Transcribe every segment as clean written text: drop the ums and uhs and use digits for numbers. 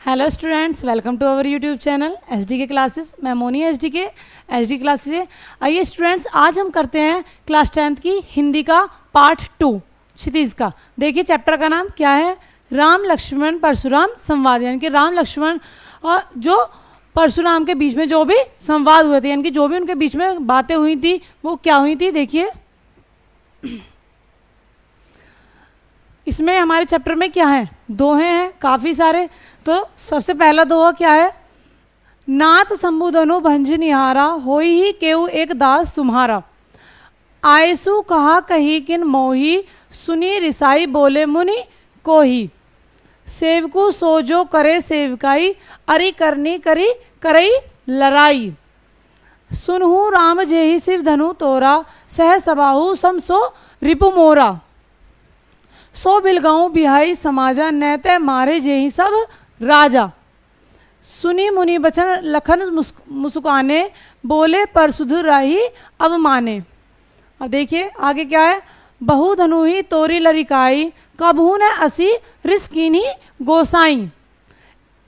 Hello students, welcome to our youtube channel SD K classes. मैं Moni SD K SD classes से। आइए students, आज हम करते हैं क्लास 10th की हिंदी का पार्ट 2 क्षितिज का। देखिए चैप्टर का नाम क्या है, राम लक्ष्मण परशुराम संवाद। यानी कि राम लक्ष्मण और जो परशुराम के बीच में जो भी संवाद हुए थे, यानी कि जो भी उनके बीच में बातें हुई थी वो क्या हुई थी। देखिए इसमें हमारे चैप्टर में क्या है, दोहे हैं काफ़ी सारे। तो सबसे पहला दोहा क्या है, नाथ संबुधनु भंज निहारा होई ही केउ एक दास तुम्हारा। आयसु कहा कही किन मोही सुनी रिसाई बोले मुनि कोही। सेवकु सो जो करे सेवकाई अरि करनी करी करई लड़ाई। सुनहु राम जेहि शिव धनु तोरा सह सबाहु सम सो रिपु मोरा। सो बिलगाऊं बिहाई समाजा नैते मारे जेहि सब राजा। सुनी मुनि बचन लखन मुस्काने बोले पर सुधु राही अब माने। अब देखिए आगे क्या है, बहु धनु ही तोरी लरिकाई कबहू ने असी रिस्कीनी गोसाई।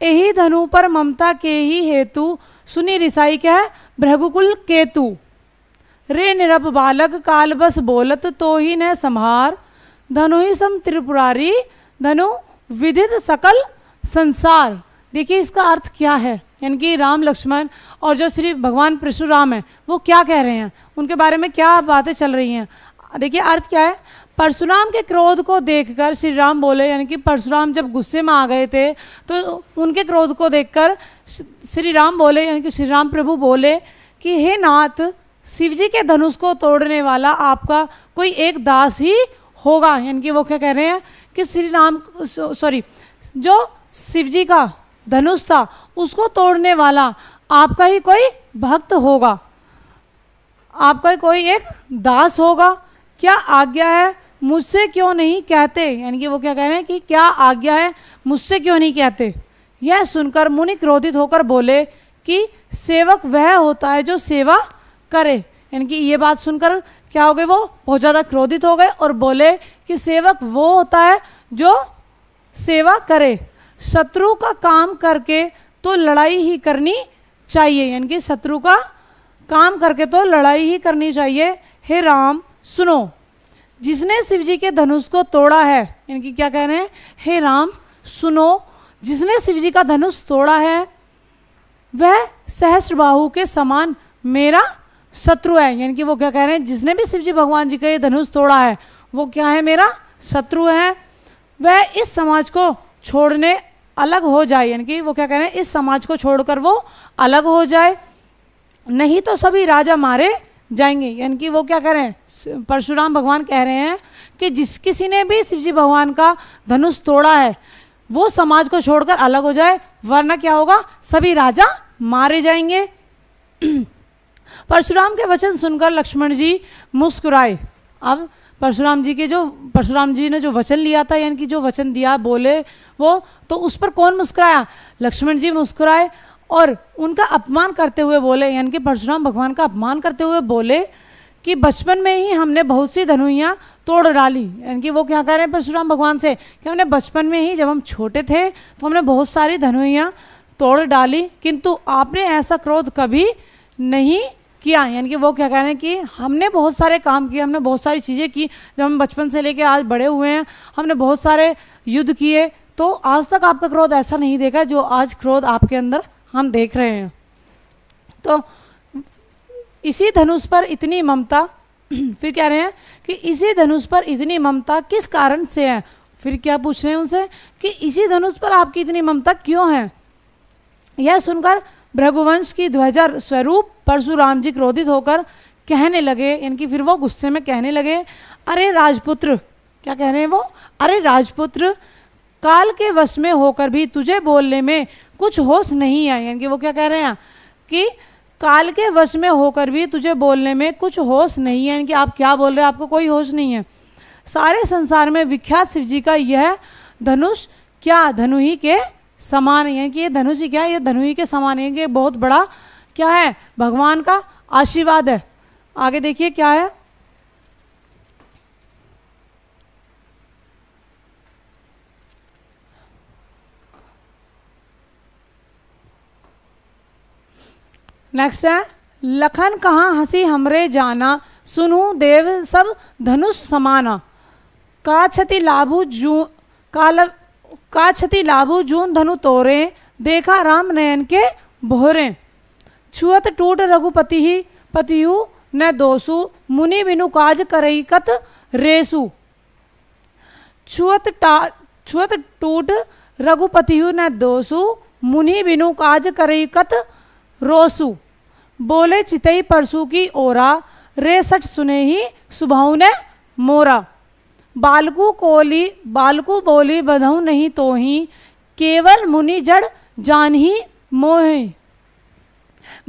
यही धनु पर ममता के ही हेतु सुनी रिसाई क्या है, भृगुकुल केतु। रे निरप बालक काल बस बोलत तो ही न संहार। धनु ही सम त्रिपुरारी धनु विदित सकल संसार। देखिए इसका अर्थ क्या है, यानी कि राम लक्ष्मण और जो श्री भगवान परशुराम है वो क्या कह रहे हैं, उनके बारे में क्या बातें चल रही हैं। देखिए अर्थ क्या है, परशुराम के क्रोध को देखकर श्री राम बोले, यानी कि परशुराम जब गुस्से में आ गए थे तो उनके क्रोध को देखकर श्री राम बोले, यानी कि श्री राम प्रभु बोले कि हे नाथ, शिव जी के धनुष को तोड़ने वाला आपका कोई एक दास ही होगा। यानी कि वो क्या कह रहे हैं कि श्री राम जो शिव जी का धनुष था उसको तोड़ने वाला आपका ही कोई भक्त होगा, आपका ही कोई एक दास होगा। क्या आज्ञा है मुझसे क्यों नहीं कहते। यानी कि वो क्या कह रहे हैं कि क्या आज्ञा है मुझसे क्यों नहीं कहते। यह सुनकर मुनि क्रोधित होकर बोले कि सेवक वह होता है जो सेवा करे। यानी कि ये बात सुनकर क्या हो गए, वो बहुत ज़्यादा क्रोधित हो गए और बोले कि सेवक वो होता है जो सेवा करे। शत्रु का काम करके तो लड़ाई ही करनी चाहिए। यानी कि शत्रु का काम करके तो लड़ाई ही करनी चाहिए। हे राम सुनो, जिसने शिव जी के धनुष को तोड़ा है। यानी कि क्या कह रहे हैं, हे राम सुनो, जिसने शिव जी का धनुष तोड़ा है वह सहस्त्रबाहु के समान मेरा शत्रु है। यानी कि वो क्या कह रहे हैं, जिसने भी शिव जी भगवान जी का ये धनुष तोड़ा है वो क्या है, मेरा शत्रु है। वह इस समाज को छोड़ने अलग हो जाए। यानी कि वो क्या कह रहे हैं, इस समाज को छोड़कर वो अलग हो जाए, नहीं तो सभी राजा मारे जाएंगे। यानी कि वो क्या कह रहे हैं, परशुराम भगवान कह रहे हैं कि जिस किसी ने भी शिव जी भगवान का धनुष तोड़ा है वो समाज को छोड़कर अलग हो जाए, वरना क्या होगा, सभी राजा मारे जाएंगे। परशुराम के वचन सुनकर लक्ष्मण जी मुस्कुराए। अब परशुराम जी ने जो वचन लिया था, यानी कि जो वचन दिया बोले वो, तो उस पर कौन मुस्कुराया, लक्ष्मण जी मुस्कुराए और उनका अपमान करते हुए बोले, यानी कि परशुराम भगवान का अपमान करते हुए बोले कि बचपन में ही हमने बहुत सी धनुइयाँ तोड़ डाली। यानी कि वो क्या कह रहे हैं परशुराम भगवान से कि हमने बचपन में ही, जब हम छोटे थे तो हमने बहुत सारी धनुइयाँ तोड़ डाली, किंतु आपने ऐसा क्रोध कभी नहीं किया। यानी कि वो क्या कह रहे हैं कि हमने बहुत सारे काम किए, हमने बहुत सारी चीज़ें की, जब हम बचपन से लेकर आज बड़े हुए हैं हमने बहुत सारे युद्ध किए, तो आज तक आपका क्रोध ऐसा नहीं देखा जो आज क्रोध आपके अंदर हम देख रहे हैं। तो इसी धनुष पर इतनी ममता फिर कह रहे हैं कि इसी धनुष पर इतनी ममता किस कारण से है। फिर क्या पूछ रहे हैं उनसे कि इसी धनुष पर आपकी इतनी ममता क्यों है। यह सुनकर भृगुवंश की ध्वजा स्वरूप परशुराम जी क्रोधित होकर कहने लगे, यानी कि फिर वो गुस्से में कहने लगे, अरे राजपुत्र, क्या कह रहे हैं वो, अरे राजपुत्र, काल के वश में होकर भी तुझे बोलने में कुछ होश नहीं है। यानी कि वो क्या कह रहे हैं कि काल के वश में होकर भी तुझे बोलने में कुछ होश नहीं है। यानी कि आप क्या बोल रहे हैं, आपको कोई होश नहीं है। सारे संसार में विख्यात शिव जी का यह धनुष क्या धनु ही के समान है। यानी कि ये धनुष ही क्या है, ये धनु ही के समान है, कि बहुत बड़ा क्या है, भगवान का आशीर्वाद है। आगे देखिए क्या है, नेक्स्ट है, लखन कहाँ हंसी हमरे जाना, सुनू देव सब धनुष समाना। का क्षति लाभू जू का क्षति लाभू जून धनु तोरे, देखा राम नयन के भोरे। छुअत टूट रघुपति ही पतियु न दोसु, मुनि बिनु काज करई कत रेसु। छुअत टूट रघुपतियु न दोसु, मुनि बिनु काज करई कत रोसु। बोले चितई परसु की ओरा, रे सठ सुने ही सुभाऊ ने मोरा। बालकू बोली बधऊ नहीं तो ही, केवल मुनि जड़ जान ही मोहि।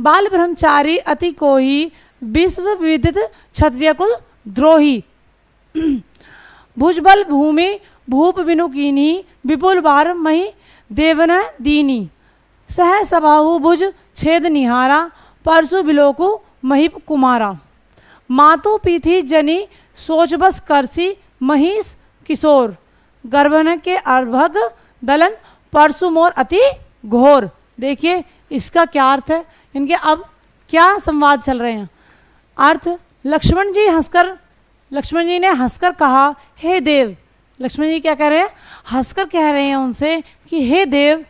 बाल ब्रह्मचारी अति कोही, विश्व विदित क्षत्रिय कुल द्रोही। भुजबल भूमि भूप बिनु कीनी, विपुल बार मही देवन दीनी। सह सबाहु भुज छेद निहारा, परसु बिलोकु मही कुमारा। मातु पीथी जनी सोच बस करसी, महिष किशोर। गर्भन के अर्भग दलन, परसु मोर अति घोर। देखिए इसका क्या अर्थ है, इनके अब क्या संवाद चल रहे हैं। अर्थ, लक्ष्मण जी ने हंसकर कहा, हे देव। लक्ष्मण जी क्या कह रहे हैं, हंसकर कह रहे हैं उनसे कि हे देव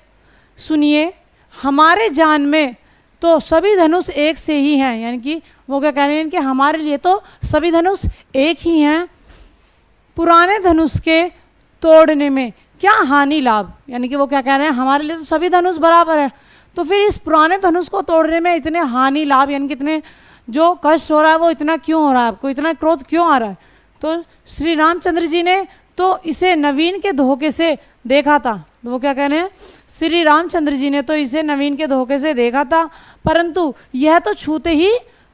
सुनिए, हमारे जान में तो सभी धनुष एक से ही हैं। यानी कि वो क्या कह रहे हैं कि हमारे लिए तो सभी धनुष एक ही हैं। पुराने धनुष के तोड़ने में क्या हानि लाभ, यानी कि वो क्या कह रहे हैं, हमारे लिए तो सभी धनुष बराबर है, तो फिर इस पुराने धनुष को तोड़ने में इतने हानि लाभ, यानी कि इतने जो कष्ट हो रहा है वो इतना क्यों हो रहा है, आपको इतना क्रोध क्यों आ रहा है। तो श्री रामचंद्र जी ने तो इसे नवीन के धोखे से देखा था। तो वो क्या कह रहे हैं, श्री रामचंद्र जी ने तो इसे नवीन के धोखे से देखा था, परंतु यह तो छूते ही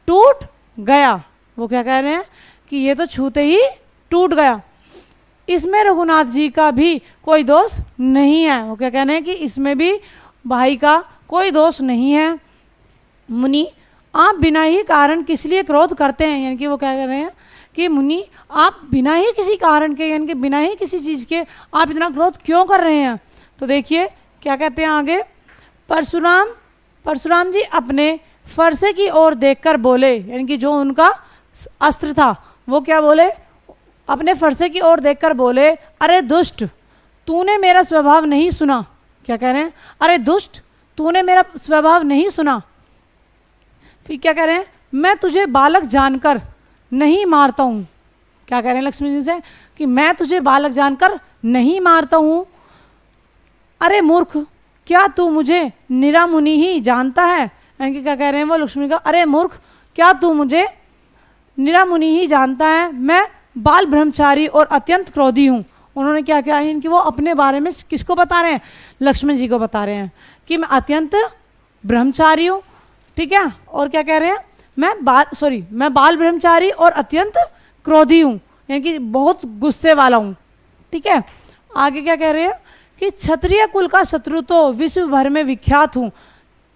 टूट गया। वो क्या कह रहे हैं कि ये तो छूते ही टूट गया। इसमें रघुनाथ जी का भी कोई दोष नहीं है। वो क्या कह रहे हैं कि इसमें भी भाई का कोई दोष नहीं है। मुनि आप बिना ही कारण किस लिए क्रोध करते हैं, यानी कि वो क्या कह रहे हैं कि मुनि आप बिना ही किसी कारण के, यानी कि बिना ही किसी चीज़ के आप इतना क्रोध क्यों कर रहे हैं। तो देखिए क्या कहते हैं आगे, परशुराम जी अपने फरसे की ओर देखकर बोले, यानी कि जो उनका अस्त्र था वो क्या बोले, अपने फरसे की ओर देखकर बोले, अरे दुष्ट तूने मेरा स्वभाव नहीं सुना। क्या कह रहे हैं, अरे दुष्ट तूने मेरा स्वभाव नहीं सुना। फिर क्या कह रहे हैं, मैं तुझे बालक जानकर नहीं मारता हूँ। क्या कह रहे हैं लक्ष्मण जी से कि मैं तुझे बालक जानकर नहीं मारता हूँ। अरे मूर्ख क्या तू मुझे निरा मुनि ही जानता है। यानी कि क्या कह रहे हैं वो लक्ष्मण का, अरे मूर्ख क्या तू मुझे निरा मुनि ही जानता है, मैं बाल ब्रह्मचारी और अत्यंत क्रोधी हूँ। उन्होंने क्या किया, इनकी वो अपने बारे में किसको बता रहे हैं, लक्ष्मण जी को बता रहे हैं कि मैं अत्यंत ब्रह्मचारी हूँ। ठीक है, और क्या कह रहे हैं, मैं बाल ब्रह्मचारी और अत्यंत क्रोधी हूँ, यानी कि बहुत गुस्से वाला हूँ। ठीक है, आगे क्या कह रहे हैं कि क्षत्रिय कुल का शत्रु तो विश्व भर में विख्यात हूँ।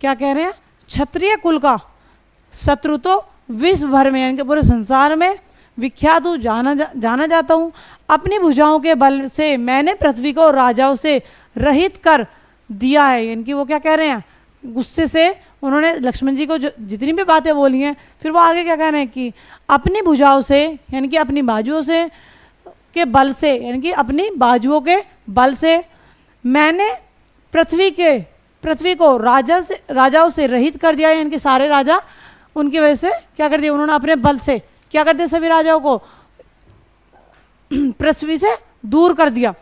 क्या कह रहे हैं, क्षत्रिय कुल का शत्रु तो विश्व भर में, यानी कि पूरे संसार में विख्यात हूँ, जाना जाता हूँ। अपनी भुजाओं के बल से मैंने पृथ्वी को राजाओं से रहित कर दिया है। यानी कि वो क्या कह रहे हैं, गुस्से से उन्होंने लक्ष्मण जी को जितनी भी बातें बोली हैं, फिर वो आगे क्या कह रहे हैं कि अपनी भुजाओं से, यानी कि अपनी बाजुओं से के बल से, यानी कि अपनी बाजुओं के बल से मैंने पृथ्वी को राजाओं से रहित कर दिया। यानी कि सारे राजा उनकी वजह से क्या कर दिया, उन्होंने अपने बल से क्या कर दिया, सभी राजाओं को पृथ्वी से दूर कर दिया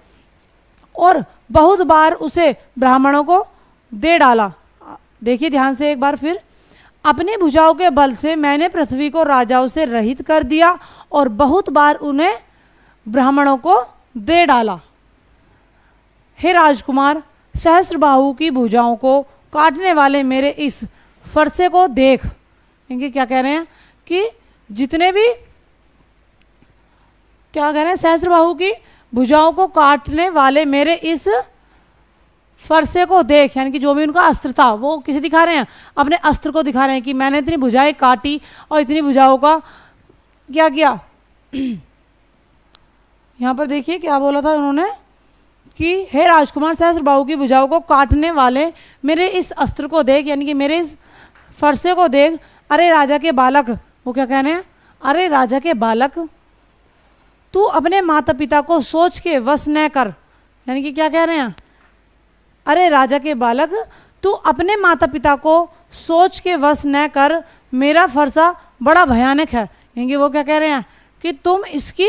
और बहुत बार उसे ब्राह्मणों को दे डाला। देखिए ध्यान से एक बार फिर, अपनी भुजाओं के बल से मैंने पृथ्वी को राजाओं से रहित कर दिया और बहुत बार उन्हें ब्राह्मणों को दे डाला। हे राजकुमार, सहस्त्रबाहु की भुजाओं को काटने वाले मेरे इस फरसे को देख। इनके क्या कह रहे हैं कि जितने भी क्या कह रहे हैं, सहस्त्रबाहु की भुजाओं को काटने वाले मेरे इस फरसे को देख। यानी कि जो भी उनका अस्त्र था वो किसे दिखा रहे हैं, अपने अस्त्र को दिखा रहे हैं कि मैंने इतनी भुजाएं काटी और इतनी भुजाओं का क्या किया। यहाँ पर देखिए क्या बोला था उन्होंने कि हे राजकुमार, सहस्त्रबाहु की भुजाओं को काटने वाले मेरे इस अस्त्र को देख, यानी कि मेरे इस फरसे को देख, अरे राजा के बालक, वो क्या कहने हैं, अरे राजा के बालक, तू अपने माता पिता को सोच के वश न कर। यानी कि क्या कह रहे हैं, अरे राजा के बालक, तू अपने माता पिता को सोच के वश न कर, मेरा फरसा बड़ा भयानक है। यानी कि वो क्या कह रहे हैं कि तुम इसकी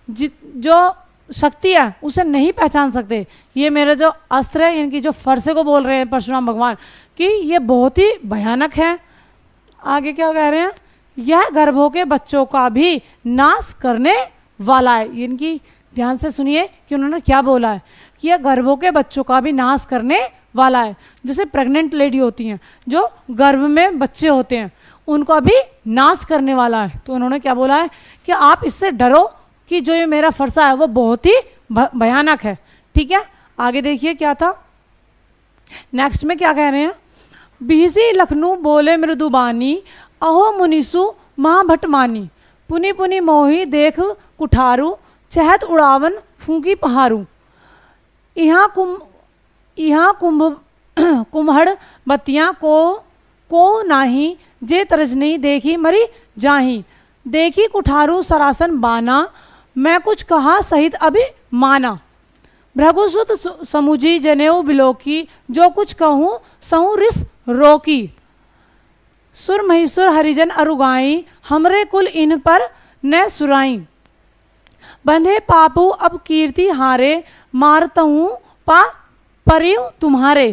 जो शक्ति है उसे नहीं पहचान सकते। ये मेरा जो अस्त्र है, इनकी जो फरसे को बोल रहे हैं परशुराम भगवान कि ये बहुत ही भयानक है। आगे क्या कह रहे हैं, यह गर्भों के बच्चों का भी नाश करने वाला है। इनकी ध्यान से सुनिए कि उन्होंने क्या बोला है कि यह गर्भों के बच्चों का भी नाश करने वाला है। जैसे प्रेग्नेंट लेडी होती हैं, जो गर्भ में बच्चे होते हैं, उनको भी नाश करने वाला है। तो उन्होंने क्या बोला है कि आप इससे डरो कि जो ये मेरा फरसा है वो बहुत ही भयानक है। ठीक है, आगे देखिए क्या था, नेक्स्ट में क्या कह रहे हैं, बिहसी लखनऊ बोले मृदुबानी, अहो मुनिसु महाभटमानी, पुनि पुनि मोही देख कुठारू, चहत उड़ावन फूंकी पहारू। यहाँ कुम्हड़ बत्तियाँ को नाही, जे तरजनी देखी मरी जाही, देखी कुठारू सरासन बाना, मैं कुछ कहा सहित अभी माना। भृगुसुत समुझी जनेऊ बिलोकी, जो कुछ कहूँ सहू रिस रोकी। सुर महिसुर हरिजन अरुगाई, हमरे कुल इन पर न सुराई। बंधे पापू अब कीर्ति हारे, मारतहूँ पा परिव तुम्हारे।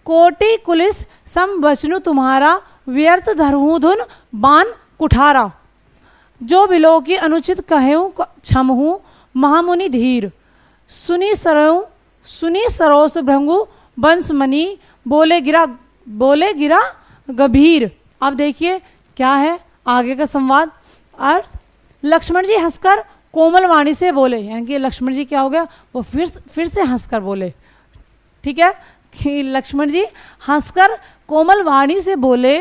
कोटि कुलिस सम बचनु तुम्हारा, व्यर्थ धरहूँ धुन बान कुठारा। जो बिलो की अनुचित कहूँ क्षमहूँ, महामुनि धीर। सुनी सरोस भृंगु वंशमणि, बोले गिरा गंभीर। अब देखिए क्या है आगे का संवाद अर्थ। लक्ष्मण जी हंसकर कोमल वाणी से बोले, यानी कि लक्ष्मण जी क्या हो गया, वो फिर से हंसकर बोले। ठीक है, कि लक्ष्मण जी हंसकर कोमल वाणी से बोले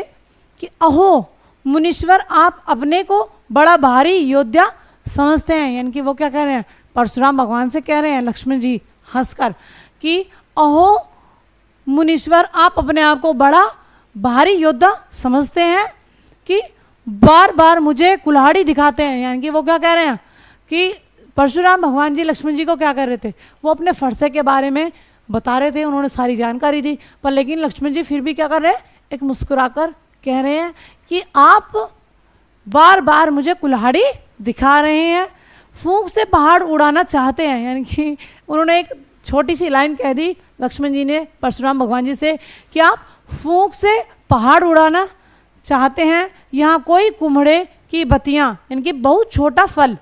कि अहो मुनीश्वर, आप अपने को बड़ा भारी योद्धा समझते हैं। यानी कि वो क्या कह रहे हैं, परशुराम भगवान से कह रहे हैं लक्ष्मण जी हंसकर कि अहो मुनीश्वर, आप अपने आप को बड़ा भारी योद्धा समझते हैं कि बार बार मुझे कुल्हाड़ी दिखाते हैं। यानी कि वो क्या कह रहे हैं कि परशुराम भगवान जी लक्ष्मण जी को क्या कर रहे थे, वो अपने फरसे के बारे में बता रहे थे, उन्होंने सारी जानकारी दी, पर लेकिन लक्ष्मण जी फिर भी क्या कर रहे हैं, एक मुस्कुराकर कह रहे हैं कि आप बार बार मुझे कुल्हाड़ी दिखा रहे हैं, फूंक से पहाड़ उड़ाना चाहते हैं। यानी कि उन्होंने एक छोटी सी लाइन कह दी लक्ष्मण जी ने परशुराम भगवान जी से कि आप फूंक से पहाड़ उड़ाना चाहते हैं। यहाँ कोई कुम्हड़े की बत्तियाँ, यानी कि बहुत छोटा फल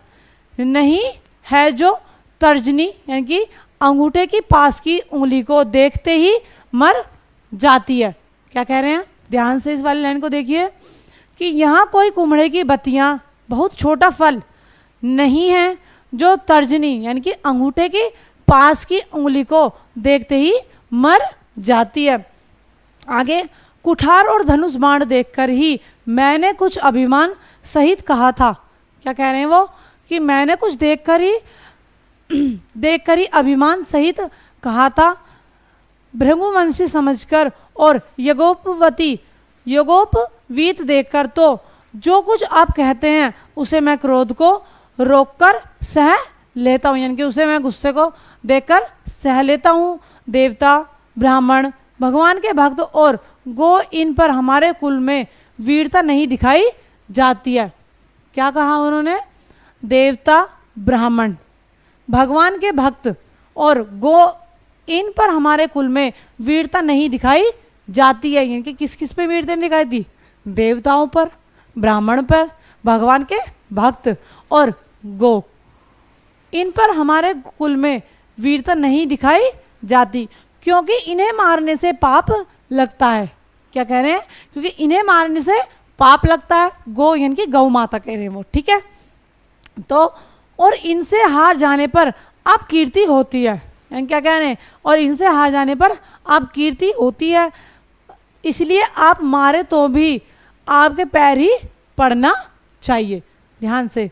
नहीं है जो तर्जनी, यानी कि अंगूठे की पास की उंगली को देखते ही मर जाती है। क्या कह रहे हैं, ध्यान से इस वाली लाइन को देखिए कि यहाँ कोई कुम्हड़े की बत्तियाँ, बहुत छोटा फल नहीं है जो तर्जनी, यानी कि अंगूठे की पास की उंगली को देखते ही मर जाती है। आगे, कुठार और धनुष बाण देखकर ही मैंने कुछ अभिमान सहित कहा था। क्या कह रहे हैं वो कि मैंने कुछ देखकर ही अभिमान सहित कहा था। भृगुवंशी समझकर और यज्ञोपवीत देखकर तो जो कुछ आप कहते हैं उसे मैं क्रोध को रोककर सह लेता हूँ, यानी कि उसे मैं गुस्से को देखकर सह लेता हूँ। देवता, ब्राह्मण, भगवान के भक्त और गो, इन पर हमारे कुल में वीरता नहीं दिखाई जाती है। क्या कहा उन्होंने, देवता, ब्राह्मण, भगवान के भक्त और गो, इन पर हमारे कुल में वीरता नहीं दिखाई जाती है। यानी कि किस किस पे वीरता नहीं दिखाई दी, देवताओं पर, ब्राह्मण पर, भगवान के भक्त और गो, इन पर हमारे कुल में वीरता नहीं दिखाई जाती, क्योंकि इन्हें मारने से पाप लगता है। क्या कह रहे हैं, क्योंकि इन्हें मारने से पाप लगता है। गो यानी कि गौ माता कह रहे हैं वो, ठीक है। तो और इनसे हार जाने पर आप कीर्ति होती है, यानी क्या कह रहे हैं, और इनसे हार जाने पर आप कीर्ति होती है, इसलिए आप मारे तो भी आपके पैर ही पड़ना चाहिए। ध्यान से,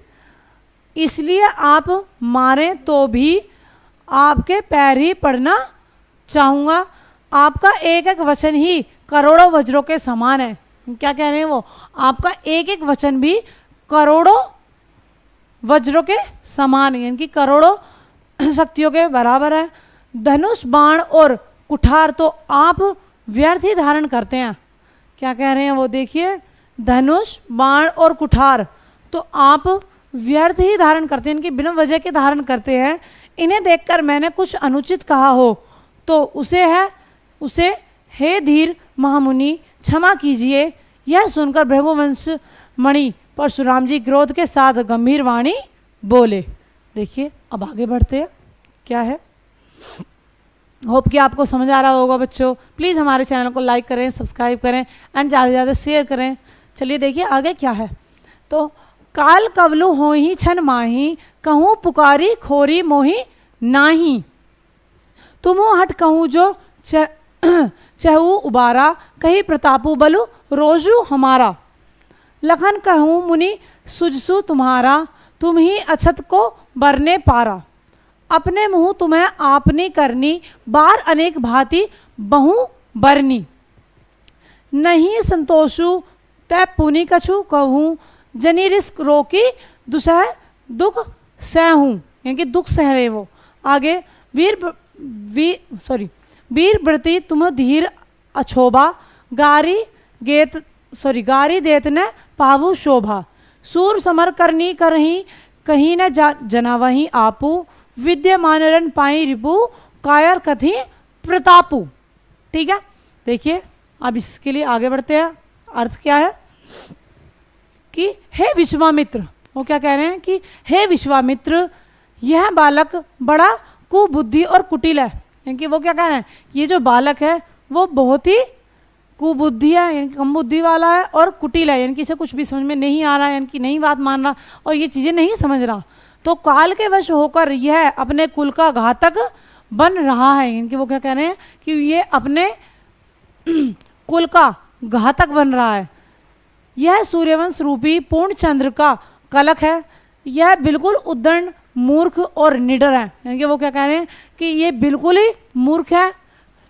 इसलिए आप मारें तो भी आपके पैर ही पड़ना चाहूँगा। आपका एक एक वचन ही करोड़ों वज्रों के समान है। क्या कह रहे हैं वो, आपका एक एक वचन भी करोड़ों वज्रों के समान है, यानी कि करोड़ों शक्तियों के बराबर है। धनुष बाण और कुठार तो आप व्यर्थ ही धारण करते हैं। क्या कह रहे हैं वो, देखिए, धनुष बाण और कुठार तो आप व्यर्थ ही धारण करते हैं, इनकी बिना वजह के धारण करते हैं। इन्हें देखकर मैंने कुछ अनुचित कहा हो तो उसे हे धीर महामुनि क्षमा कीजिए। यह सुनकर भृगुवंश मणि परशुराम जी क्रोध के साथ गंभीर वाणी बोले। देखिए अब आगे बढ़ते हैं, क्या है, होप कि आपको समझ आ रहा होगा बच्चों। प्लीज़ हमारे चैनल को लाइक करें, सब्सक्राइब करें एंड ज़्यादा से ज़्यादा शेयर करें। चलिए देखिए आगे क्या है। तो काल कवलु हो ही छन माही, कहूँ पुकारी खोरी मोही नाही। तुमु हट कहूँ जो चहु उबारा, कही प्रतापु बलु रोजु हमारा। लखन कहूँ मुनि सुजसु तुम्हारा, तुम ही अछत को बरने पारा। अपने मुँह तुम्हें आपनी करनी, बार अनेक भांति बहु बरनी। नहीं संतोषु तै पुनि कछु कहूँ, जनी रिस्क रोकी दुसह दुख सहूँ, यानी कि दुख सह रहे वो। आगे वीर व्रति तुम धीर अछोभा, गारी देत न पावु शोभा। सूर समर करनी करही, कहीं न जना वहीं आपू। विद्यमान रन पाई रिपु, कायर कथी प्रतापु। ठीक है, देखिए अब इसके लिए आगे बढ़ते हैं। अर्थ क्या है कि हे विश्वामित्र, वो क्या कह रहे हैं कि हे विश्वामित्र, यह बालक बड़ा कुबुद्धि और कुटिल है। यानी कि वो क्या कह रहे हैं, ये जो बालक है वो बहुत ही कुबुद्धि है, यानी कम बुद्धि वाला है, और कुटिल है, यानी कि इसे कुछ भी समझ में नहीं आ रहा है, यानी कि नहीं बात मान रहा और ये चीज़ें नहीं समझ रहा। तो काल के वश होकर यह अपने कुल का घातक बन रहा है। यानी कि वो क्या कह रहे हैं कि ये अपने कुल का घातक बन रहा है। यह सूर्यवंश रूपी पूर्ण चंद्र का कलक है। यह बिल्कुल उद्दंड मूर्ख और निडर है। यानी कि वो क्या कह रहे हैं कि ये बिल्कुल ही मूर्ख है।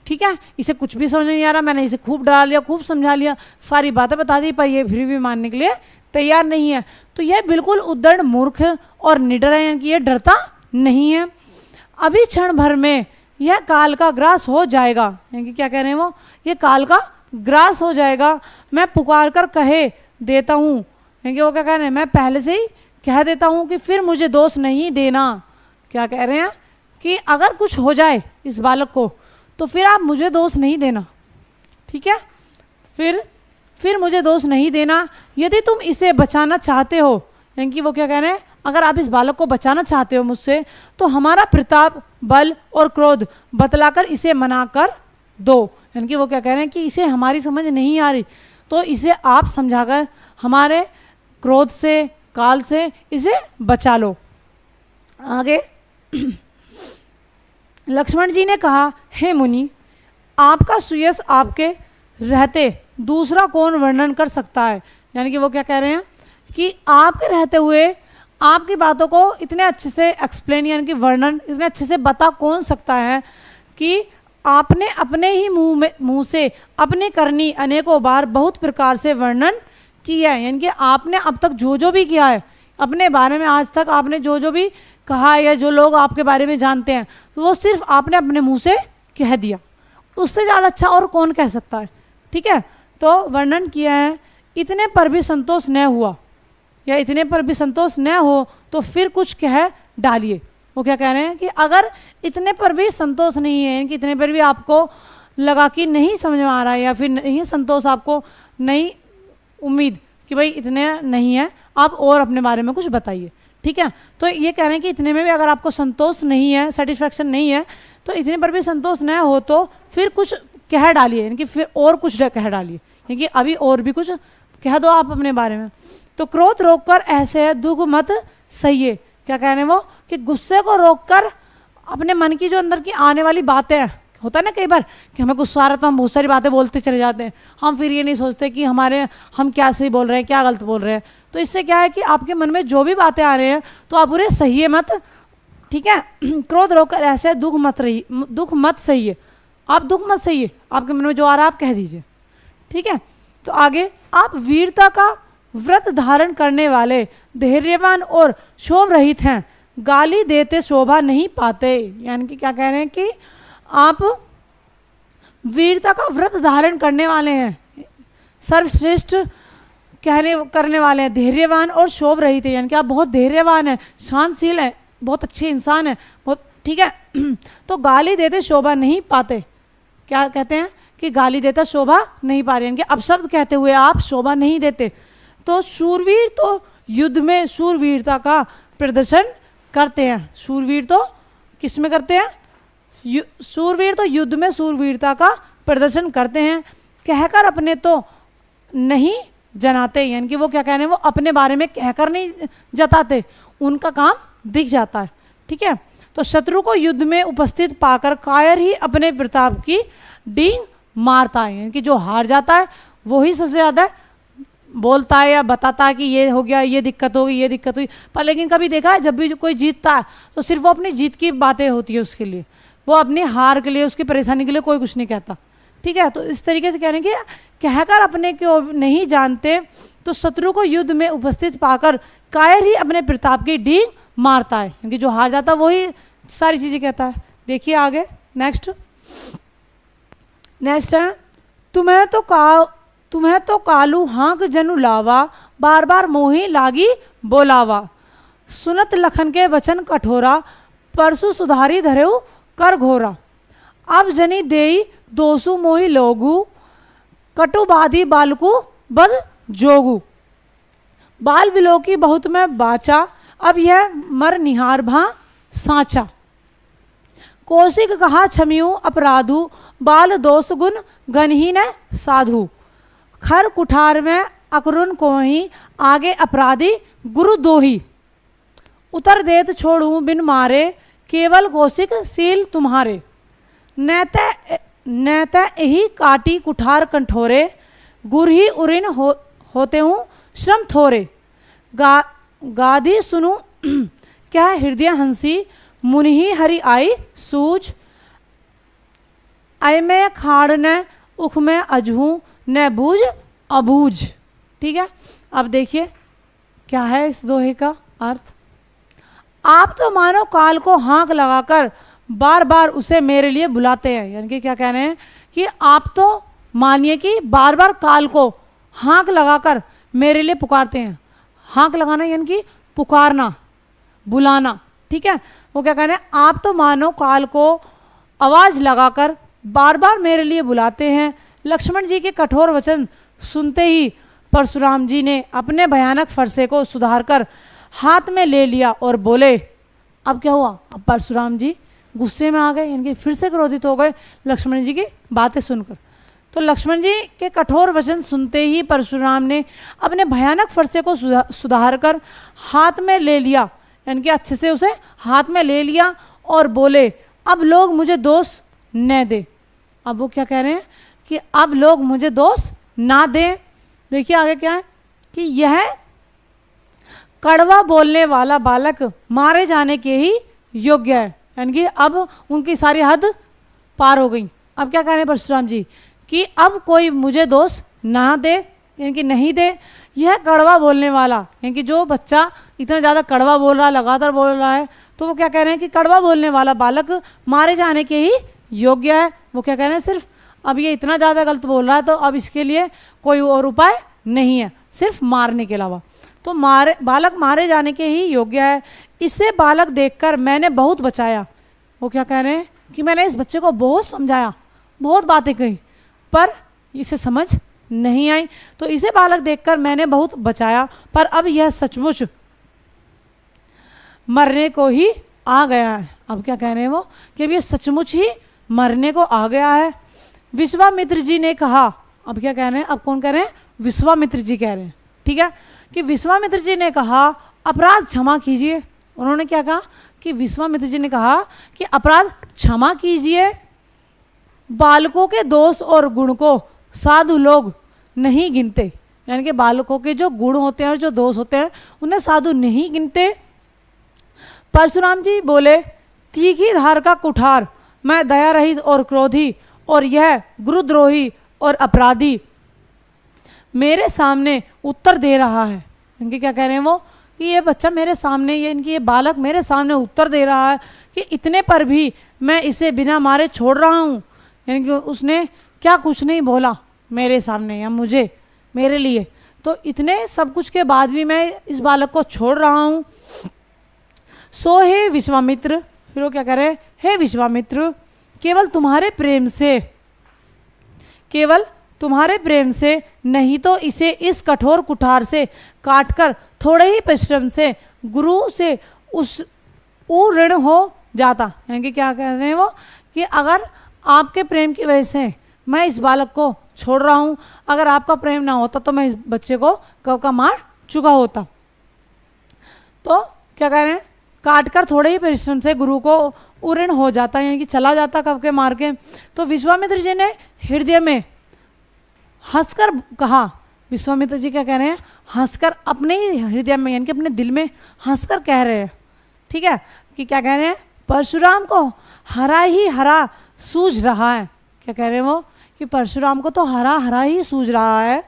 ठीक है, इसे कुछ भी समझ नहीं आ रहा, मैंने इसे खूब डरा लिया, खूब समझा लिया, सारी बातें बता दी, पर ये फिर भी मानने के लिए तैयार नहीं है। तो यह बिल्कुल उद्दंड मूर्ख और निडर है, यानी कि ये डरता नहीं है। अभी क्षण भर में यह काल का ग्रास हो जाएगा। यानी कि क्या कह रहे हैं वो, ये काल का ग्रास हो जाएगा। मैं पुकार कर कहे देता हूँ, यानी कि वो क्या कह रहे हैं, मैं पहले से ही कह देता हूँ कि फिर मुझे दोष नहीं देना। क्या कह रहे हैं कि अगर कुछ हो जाए इस बालक को तो फिर आप मुझे दोष नहीं देना। ठीक है, फिर मुझे दोष नहीं देना। यदि तुम इसे बचाना चाहते हो, यानी कि वो क्या कह रहे हैं, अगर आप इस बालक को बचाना चाहते हो मुझसे, तो हमारा प्रताप, बल और क्रोध बतलाकर इसे मना कर दो। यानी कि वो क्या कह रहे हैं कि इसे हमारी समझ नहीं आ रही, तो इसे आप समझाकर हमारे क्रोध से, काल से इसे बचा लो। आगे लक्ष्मण जी ने कहा, हे मुनि, आपका सुयश आपके रहते दूसरा कौन वर्णन कर सकता है। यानी कि वो क्या कह रहे हैं कि आपके रहते हुए आपकी बातों को इतने अच्छे से एक्सप्लेन, यानी कि वर्णन इतने अच्छे से बता कौन सकता है कि आपने अपने ही मुंह से अपनी करनी अनेकों बार बहुत प्रकार से वर्णन किया है। यानी कि आपने अब तक जो जो भी किया है अपने बारे में, आज तक आपने जो जो भी कहा है या जो लोग आपके बारे में जानते हैं, तो वो सिर्फ आपने अपने मुंह से कह दिया। उससे ज़्यादा अच्छा और कौन कह सकता है। ठीक है, तो वर्णन किया है। इतने पर भी संतोष न हुआ या इतने पर भी संतोष न हो तो फिर कुछ कह डालिए। वो क्या कह रहे हैं कि अगर इतने पर भी संतोष नहीं है, कि इतने पर भी आपको लगा कि नहीं समझ में आ रहा है या फिर नहीं संतोष, आपको नहीं उम्मीद कि भाई इतने नहीं है, आप और अपने बारे में कुछ बताइए। ठीक है, तो ये कह रहे हैं कि इतने में भी अगर आपको संतोष नहीं है, सेटिस्फैक्शन नहीं है, तो इतने पर भी संतोष न हो तो फिर कुछ कह डालिए, यानी कि फिर और कुछ कह डालिए, यानी कि अभी और भी कुछ कह दो आप अपने बारे में। तो क्रोध रोककर ऐसे दुख मत सहिए। क्या कह रहे हैं वो कि गुस्से को रोककर अपने मन की जो अंदर की आने वाली बातें हैं, होता है ना कई बार कि हमें गुस्सा आ रहा तो हम बहुत सारी बातें बोलते चले जाते हैं, हम फिर ये नहीं सोचते कि हम क्या सही बोल रहे हैं, क्या गलत बोल रहे हैं। तो इससे क्या है कि आपके मन में जो भी बातें आ रहे हैं तो आप उन्हें सहिए मत। ठीक है, क्रोध रोककर ऐसे दुख मत सहिए। आप दुख मत सहिए, आपके मन में जो आ रहा है आप कह दीजिए। ठीक है, तो आगे, आप वीरता का व्रत धारण करने वाले, धैर्यवान और क्षोभ रहित हैं, गाली देते शोभा नहीं पाते। यानी कि क्या कह रहे हैं कि आप वीरता का व्रत धारण करने वाले हैं, सर्वश्रेष्ठ करने वाले हैं, धैर्यवान और क्षोभ रहित है, यानी कि आप बहुत धैर्यवान हैं, शांतशील हैं, बहुत अच्छे इंसान हैं, बहुत ठीक है। तो गाली देते शोभा नहीं पाते। क्या कहते हैं कि गाली देता शोभा नहीं पा रहे, यानी कि अपशब्द कहते हुए आप शोभा नहीं देते। तो शूरवीर तो युद्ध में शूरवीरता का प्रदर्शन करते हैं। शूरवीर तो किस में करते हैं? शूरवीर तो युद्ध में शूरवीरता का प्रदर्शन करते हैं। कहकर अपने तो नहीं जनाते, यानी कि वो क्या कह रहे हैं, वो अपने बारे में कहकर नहीं जताते, उनका काम दिख जाता है। ठीक है। तो शत्रु को युद्ध में उपस्थित पाकर कायर ही अपने प्रताप की डींग मारता है, यानी कि जो हार जाता है वो ही सबसे ज़्यादा बोलता है या बताता है कि ये हो गया, ये दिक्कत होगी, ये दिक्कत हुई। पर लेकिन कभी देखा है जब भी कोई जीतता है तो सिर्फ वो अपनी जीत की बातें होती है उसके लिए, वो अपनी हार के लिए, उसकी परेशानी के लिए कोई कुछ नहीं कहता। ठीक है। तो इस तरीके से कह रहे हैं कि कहकर अपने को नहीं जानते तो शत्रु को युद्ध में उपस्थित पाकर कायर ही अपने प्रताप की डींग मारता है, क्योंकि जो हार जाता है वही सारी चीज़ें कहता है। देखिए आगे नेक्स्ट है, तुम्हें तो कालू हाँक जनु लावा, बार बार मोही लागी बोलावा, सुनत लखन के वचन कठोरा, परसु सुधारी धरेऊ कर घोरा, अब जनी देई दोसु मोही लोगू, कटु बाधी बालकू बद जोगू, बाल बिलो की बहुत में बाचा, अब यह मर निहार भा सांचा, कौशिक कहा क्षमियु अपराधु, बाल दोष गुण गणहीन साधु, खर कुठार में अकरुण को ही, आगे अपराधी गुरु दोही, उतर देत छोड़ू बिन मारे, केवल कौशिक सील तुम्हारे, नैत यही काटी कुठार कंठोरे, गुर ही उरिन होते हूँ श्रम थोरे, गाधी सुनु क्या हृदय हंसी, मुनि ही हरि आई सूझ, अय में खाड़ न उख में अजहू, न बूझ अबूझ। ठीक है। अब देखिए क्या है इस दोहे का अर्थ। आप तो मानो काल को हाँक लगाकर बार बार उसे मेरे लिए बुलाते हैं, यानी कि क्या कह रहे हैं कि आप तो मानिए कि बार बार काल को हाँक लगाकर मेरे लिए पुकारते हैं। हाँक लगाना यानी कि पुकारना, बुलाना। ठीक है। वो क्या कह रहे हैं, आप तो मानो काल को आवाज़ लगाकर बार बार मेरे लिए बुलाते हैं। लक्ष्मण जी के कठोर वचन सुनते ही परशुराम जी ने अपने भयानक फरसे को सुधारकर हाथ में ले लिया और बोले। अब क्या हुआ, अब परशुराम जी गुस्से में आ गए, यानी कि फिर से क्रोधित हो गए लक्ष्मण जी की बातें सुनकर। तो लक्ष्मण जी के कठोर वचन सुनते ही परशुराम ने अपने भयानक फरसे को सुधारकर हाथ में ले लिया, यानी कि अच्छे से उसे हाथ में ले लिया और बोले, अब लोग मुझे दोष न दे। अब वो क्या कह रहे हैं कि अब लोग मुझे दोष ना दें। देखिए आगे क्या है कि यह कड़वा बोलने वाला बालक मारे जाने के ही योग्य है, यानी कि अब उनकी सारी हद पार हो गई। अब क्या कह रहे हैं परशुराम जी कि अब कोई मुझे दोष ना दे, यानी कि नहीं दे। यह कड़वा बोलने वाला, यानी कि जो बच्चा इतना ज़्यादा कड़वा बोल रहा है, लगातार बोल रहा है, तो वो क्या कह रहे हैं कि कड़वा बोलने वाला बालक मारे जाने के ही योग्य है। वो क्या कह रहे हैं, सिर्फ अब ये इतना ज़्यादा गलत बोल रहा है तो अब इसके लिए कोई और उपाय नहीं है सिर्फ मारने के अलावा। तो बालक मारे जाने के ही योग्य है। इसे बालक देखकर मैंने बहुत बचाया। वो क्या कह रहे हैं कि मैंने इस बच्चे को बहुत समझाया, बहुत बातें कही, पर इसे समझ नहीं आई। तो इसे बालक देखकर मैंने बहुत बचाया, पर अब यह सचमुच मरने को ही आ गया है। अब क्या कह रहे हैं वो कि अब ये सचमुच ही मरने को आ गया है। विश्वामित्र जी ने कहा। अब क्या कह रहे हैं, अब कौन कह रहे हैं, विश्वामित्र जी कह रहे हैं। ठीक है कि विश्वामित्र जी ने कहा अपराध क्षमा कीजिए। उन्होंने क्या कहा कि विश्वामित्र जी ने कहा कि अपराध क्षमा कीजिए। बालकों के दोष और गुण को साधु लोग नहीं गिनते, यानी कि बालकों के जो गुण होते हैं और जो दोष होते हैं उन्हें साधु नहीं गिनते। परशुराम जी बोले, तीखी धार का कुठार, मैं दया रहित और क्रोधी और यह गुरुद्रोही और अपराधी मेरे सामने उत्तर दे रहा है। इनके क्या कह रहे हैं वो कि ये बच्चा मेरे सामने, ये इनकी ये बालक मेरे सामने उत्तर दे रहा है कि इतने पर भी मैं इसे बिना मारे छोड़ रहा हूँ। यानी कि उसने क्या कुछ नहीं बोला मेरे सामने या मुझे, मेरे लिए, तो इतने सब कुछ के बाद भी मैं इस बालक को छोड़ रहा हूँ। सो हे विश्वामित्र, फिर वो क्या कह रहे हैं, हे विश्वामित्र, केवल तुम्हारे प्रेम से, केवल तुम्हारे प्रेम से, नहीं तो इसे इस कठोर कुठार से काटकर थोड़े ही परिश्रम से गुरु से उस ऋण हो जाता। यानी कि क्या कह रहे हैं वो कि अगर आपके प्रेम की वजह से मैं इस बालक को छोड़ रहा हूँ, अगर आपका प्रेम ना होता तो मैं इस बच्चे को कब का मार चुका होता। तो क्या कह रहे हैं, काट कर थोड़े ही परिश्रम से गुरु को ऋण हो जाता, यानी कि चला जाता कब के मार के। तो विश्वामित्र जी ने हृदय में हंसकर कहा, विश्वामित्र जी क्या कह रहे हैं, हंसकर अपने ही हृदय में यानी कि अपने दिल में हंसकर कह रहे हैं, ठीक है, कि क्या कह रहे हैं, परशुराम को हरा ही हरा सूझ रहा है। क्या कह रहे हैं वो कि परशुराम को तो हरा हरा ही सूझ रहा है,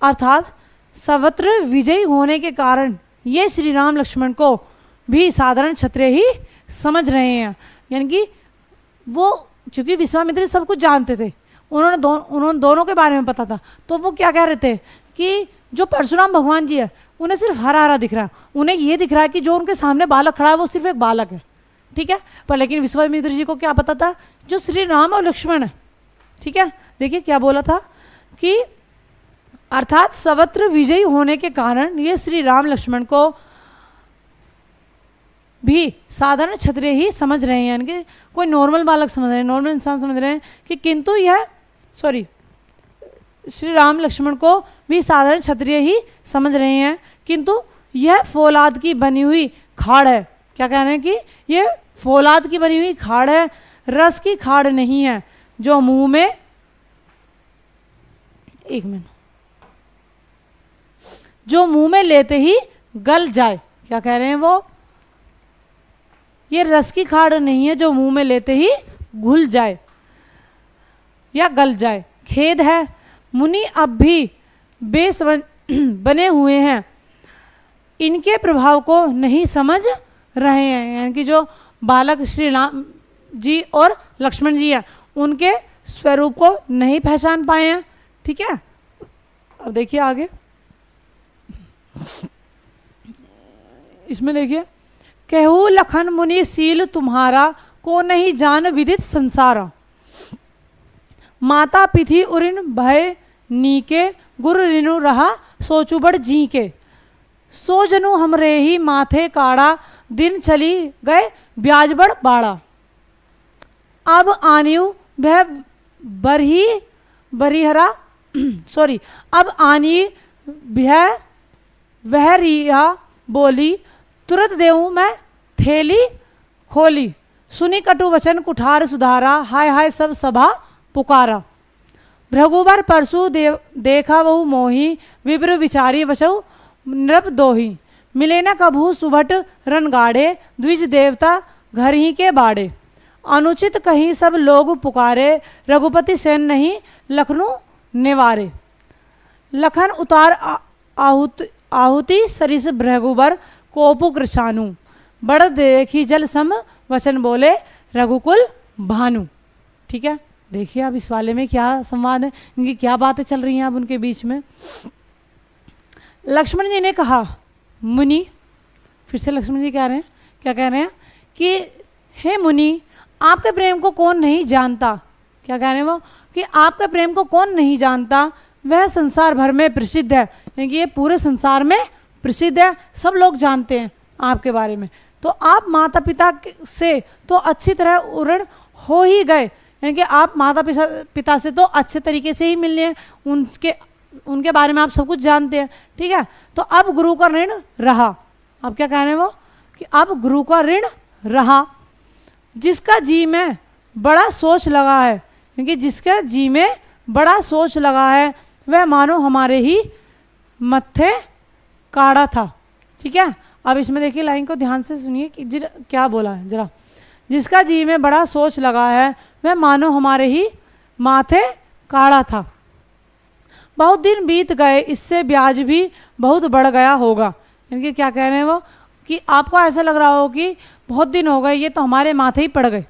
अर्थात सर्वत्र विजयी होने के कारण ये श्री राम लक्ष्मण को भी साधारण क्षत्रिय ही समझ रहे हैं। यानी कि वो, क्योंकि विश्वामित्र सब कुछ जानते थे, उन्होंने दोनों के बारे में पता था, तो वो क्या कह रहे थे कि जो परशुराम भगवान जी है उन्हें सिर्फ हरा हरा दिख रहा है, उन्हें ये दिख रहा है कि जो उनके सामने बालक खड़ा है वो सिर्फ एक बालक है, ठीक है। पर लेकिन विश्वामित्र जी को क्या पता था, जो श्री राम और लक्ष्मण है, ठीक है। देखिए क्या बोला था कि अर्थात सर्वत्र विजयी होने के कारण ये श्री राम लक्ष्मण को भी साधारण क्षत्रिय ही समझ रहे हैं, यानी कि कोई नॉर्मल बालक समझ रहे हैं, नॉर्मल इंसान समझ रहे हैं कि किंतु यह श्री राम लक्ष्मण को भी साधारण क्षत्रिय ही समझ रहे हैं, किंतु यह फौलाद की बनी हुई खाड़ है। क्या कह रहे हैं कि यह फौलाद की बनी हुई खाड़ है, रस की खाड़ नहीं है जो मुंह में, एक मिनट, जो मुंह में लेते ही गल जाए। क्या कह रहे हैं वो, ये रस की खाड़ नहीं है जो मुंह में लेते ही घुल जाए या गल जाए। खेद है मुनि अब भी बेसमझ बने हुए हैं, इनके प्रभाव को नहीं समझ रहे हैं। यानी कि जो बालक श्री राम जी और लक्ष्मण जी हैं उनके स्वरूप को नहीं पहचान पाए हैं, ठीक है। अब देखिए आगे, इसमें देखिए, कहू लखन मुनि सील तुम्हारा, को नहीं जान विदित संसारा, माता पिथि उरिन भय नीके, गुरु रिनु रहा सोचु बड़ जी के, सो जनु हमरे ही माथे काड़ा, दिन चली गए ब्याज बड़ बाड़ा, अब आनियु वह बरही बरिहरा सॉरी अब आनी वह रिया बोली, तुरंत देऊँ मैं थैली खोली, सुनी कटु वचन कुठार सुधारा, हाय हाय सब सभा पुकारा, भृगुबर परसु देखा बहु मोही, विप्र विचारी बचऊ नृप दोही, मिले न कभू सुभट रनगाड़े, द्विज देवता घर ही के बाड़े, अनुचित कहीं सब लोग पुकारे, रघुपति सेन नहीं लखनऊ निवारे, लखन उतार आहुति सरिस भृगुबर, कोपु कृषानु, बड़ देखी जल सम वचन बोले, रघुकुल भानु। ठीक है, देखिए अब इस वाले में क्या संवाद है, इनकी क्या बातें चल रही हैं अब उनके बीच में। लक्ष्मण जी ने कहा, मुनि, फिर से लक्ष्मण जी कह रहे हैं, क्या कह रहे हैं कि हे मुनि, आपके प्रेम को कौन नहीं जानता। क्या कह रहे हैं वो कि आपके प्रेम को कौन नहीं जानता, वह संसार भर में प्रसिद्ध है, यानी कि ये पूरे संसार में प्रसिद्ध है, सब लोग जानते हैं आपके बारे में। तो आप माता पिता से तो अच्छी तरह ऋण हो ही गए, यानी कि आप माता पिता से तो अच्छे तरीके से ही मिलने हैं, उनके बारे में आप सब कुछ जानते हैं। ठीक है, तो अब गुरु का ऋण रहा। अब क्या कह रहे हैं वो कि अब गुरु का ऋण रहा, जिसका जी में बड़ा सोच लगा है, क्योंकि जिसका जी में बड़ा सोच लगा है वह मानो हमारे ही मत्थे काढ़ा था। ठीक है, अब इसमें देखिए लाइन को ध्यान से सुनिए कि क्या बोला है जरा। जिसका जी में बड़ा सोच लगा है वह मानो हमारे ही माथे काढ़ा था, बहुत दिन बीत गए, इससे ब्याज भी बहुत बढ़ गया होगा। यानी कि क्या कह रहे हैं वो, कि आपको ऐसा लग रहा हो कि बहुत दिन हो गए, ये तो हमारे माथे ही पड़ गए।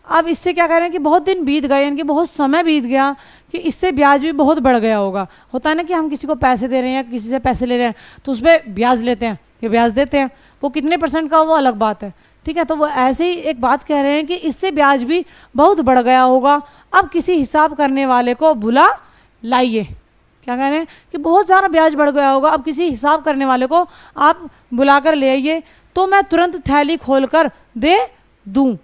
अब इससे क्या कह रहे हैं कि बहुत दिन बीत गए, यानी कि बहुत समय बीत गया, कि इससे ब्याज भी बहुत बढ़ गया होगा। होता है ना कि हम किसी को पैसे दे रहे हैं या किसी से पैसे ले रहे हैं तो उस पर ब्याज लेते हैं या ब्याज देते हैं, वो कितने % का वो अलग बात है, ठीक है। तो वो ऐसे ही एक बात कह रहे हैं कि इससे ब्याज भी बहुत बढ़ गया होगा, अब किसी हिसाब करने वाले को बुला लाइए। क्या कह रहे हैं कि बहुत ज़्यादा ब्याज बढ़ गया होगा, अब किसी हिसाब करने वाले को आप बुला कर ले आइए तो मैं तुरंत थैली खोल कर दे दूँ।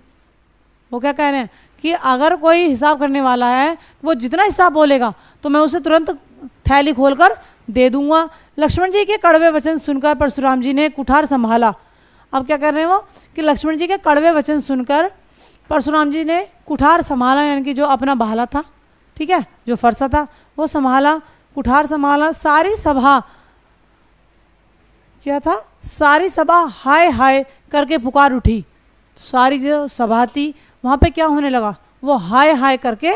वो क्या कह रहे हैं कि अगर कोई हिसाब करने वाला है, वो जितना हिसाब बोलेगा तो मैं उसे तुरंत थैली खोलकर दे दूंगा। लक्ष्मण जी के कड़वे वचन सुनकर परशुराम जी ने कुठार संभाला। अब क्या कर रहे हैं वो, कि लक्ष्मण जी के कड़वे वचन सुनकर परशुराम जी ने कुठार संभाला, यानी कि जो अपना भाला था, ठीक है, जो फरसा था वो संभाला, कुठार संभाला। सारी सभा क्या था, सारी सभा हाय हाय करके पुकार उठी। सारी जो सभा थी वहाँ पे क्या होने लगा, वो हाय हाय करके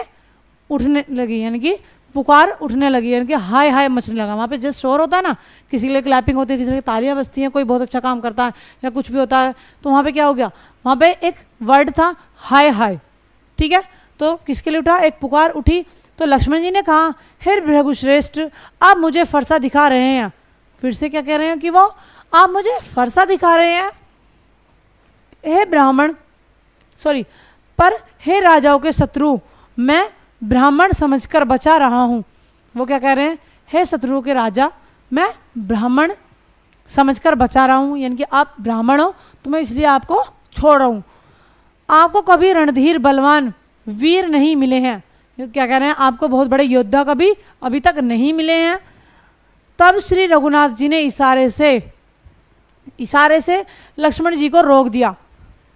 उठने लगी, यानी कि पुकार उठने लगी, यानी कि हाय हाय मचने लगा। वहाँ पे जस्ट शोर होता है ना, किसी के लिए क्लैपिंग होती है, किसी के लिए तालियां बजती हैं, कोई बहुत अच्छा काम करता है या कुछ भी होता है, तो वहाँ पे क्या हो गया, वहाँ पे एक वर्ड था हाय हाय, ठीक है। तो किसके लिए उठा, एक पुकार उठी। तो लक्ष्मण जी ने कहा, हे भृगुश्रेष्ठ, आप मुझे फरसा दिखा रहे हैं। फिर से क्या कह रहे हैं कि वो आप मुझे फरसा दिखा रहे हैं, हे ब्राह्मण, सॉरी, पर हे राजाओं के शत्रु, मैं ब्राह्मण समझकर बचा रहा हूँ। वो क्या कह रहे हैं, हे शत्रु के राजा, मैं ब्राह्मण समझकर बचा रहा हूँ, यानी कि आप ब्राह्मण हो तो मैं इसलिए आपको छोड़ रहा हूँ। आपको कभी रणधीर बलवान वीर नहीं मिले हैं, क्या कह रहे हैं, आपको बहुत बड़े योद्धा कभी अभी तक नहीं मिले हैं। तब श्री रघुनाथ जी ने इशारे से लक्ष्मण जी को रोक दिया।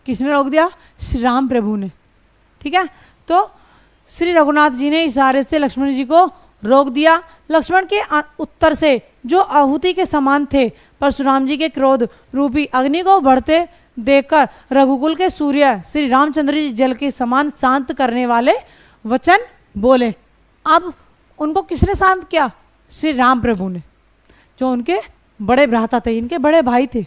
किसने रोक दिया, श्री राम प्रभु ने, ठीक है। तो श्री रघुनाथ जी ने इशारे से लक्ष्मण जी को रोक दिया। लक्ष्मण के उत्तर से जो आहुति के समान थे, परशुराम जी के क्रोध रूपी अग्नि को बढ़ते देखकर रघुकुल के सूर्य श्री रामचंद्र जी जल के समान शांत करने वाले वचन बोले। अब उनको किसने शांत किया, श्री राम प्रभु ने, जो उनके बड़े भ्राता थे, इनके बड़े भाई थे।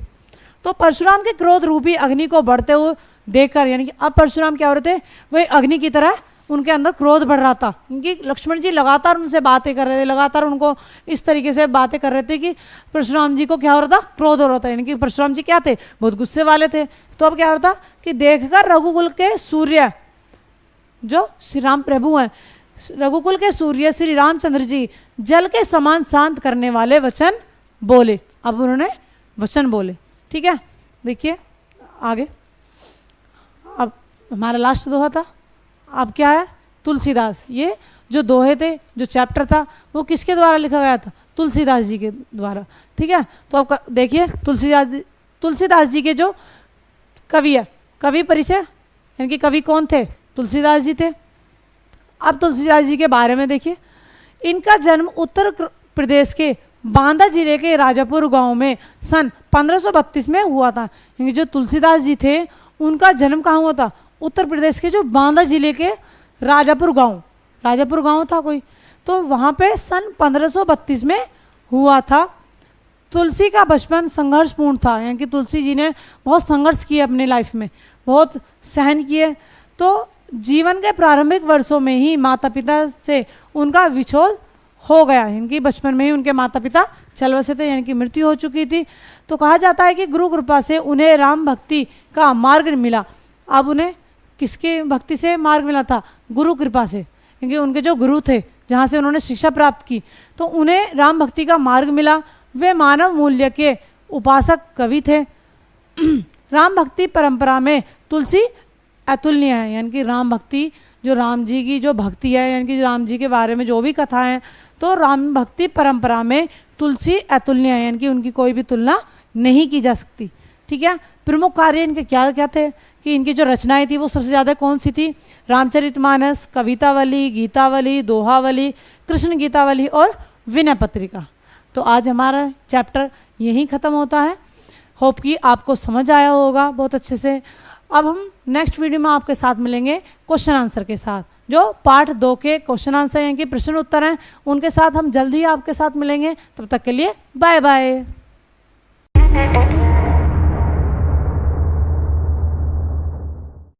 तो परशुराम के क्रोध रूपी अग्नि को बढ़ते हुए देखकर, यानी कि अब परशुराम क्या हो रहे थे, वही अग्नि की तरह उनके अंदर क्रोध बढ़ रहा था, क्योंकि लक्ष्मण जी लगातार उनसे बातें कर रहे थे, लगातार उनको इस तरीके से बातें कर रहे थे कि परशुराम जी को क्या हो रहा था, क्रोध हो रहा था। यानी कि परशुराम जी क्या थे, बहुत गुस्से वाले थे। तो अब क्या हो रहा था कि देखकर रघुकुल के सूर्य जो श्री राम प्रभु हैं, रघुकुल के सूर्य श्री रामचंद्र जी जल के समान शांत करने वाले वचन बोले। अब उन्होंने वचन बोले, ठीक है। देखिए आगे, अब हमारा लास्ट दोहा था, अब क्या है, तुलसीदास। ये जो दोहे थे, जो चैप्टर था, वो किसके द्वारा लिखा गया था, तुलसीदास जी के द्वारा, ठीक है। तो अब देखिए तुलसीदास जी के जो कवि है, कवि परिचय, यानी कि कवि कौन थे, तुलसीदास जी थे। अब तुलसीदास जी के बारे में देखिए, इनका जन्म उत्तर प्रदेश के बांदा जिले के राजापुर गांव में सन 1532 में हुआ था। यानी जो तुलसीदास जी थे उनका जन्म कहाँ हुआ था, उत्तर प्रदेश के जो बांदा जिले के राजापुर गांव था कोई, तो वहाँ पे सन 1532 में हुआ था। तुलसी का बचपन संघर्षपूर्ण था, यानी कि तुलसी जी ने बहुत संघर्ष किए अपने लाइफ में, बहुत सहन किए। तो जीवन के प्रारंभिक वर्षों में ही माता पिता से उनका विछोड़ हो गया, इनकी बचपन में ही उनके माता पिता चल बसे थे, यानी कि मृत्यु हो चुकी थी। तो कहा जाता है कि गुरु कृपा से उन्हें राम भक्ति का मार्ग मिला। अब उन्हें किसके भक्ति से मार्ग मिला था, गुरु कृपा से, क्योंकि उनके जो गुरु थे जहाँ से उन्होंने शिक्षा प्राप्त की, तो उन्हें राम भक्ति का मार्ग मिला। वे मानव मूल्य के उपासक कवि थे। राम भक्ति परंपरा में तुलसी अतुलनीय है, यानी कि राम भक्ति, जो राम जी की जो भक्ति है, यानी कि राम जी के बारे में जो भी कथा है, तो राम भक्ति परंपरा में तुलसी अतुलनीय है, यानी कि उनकी कोई भी तुलना नहीं की जा सकती, ठीक है। प्रमुख कार्य इनके क्या क्या थे, कि इनकी जो रचनाएं थी वो सबसे ज़्यादा कौन सी थी, रामचरितमानस, कवितावली, गीतावली, दोहावली, कृष्ण गीतावली और विनय पत्रिका। तो आज हमारा चैप्टर यहीं ख़त्म होता है। होप कि आपको समझ आया होगा बहुत अच्छे से। अब हम नेक्स्ट वीडियो में आपके साथ मिलेंगे क्वेश्चन आंसर के साथ। जो पार्ट 2 के क्वेश्चन आंसर यानी कि प्रश्न उत्तर हैं उनके साथ हम जल्दी ही आपके साथ मिलेंगे। तब तक के लिए बाय बाय।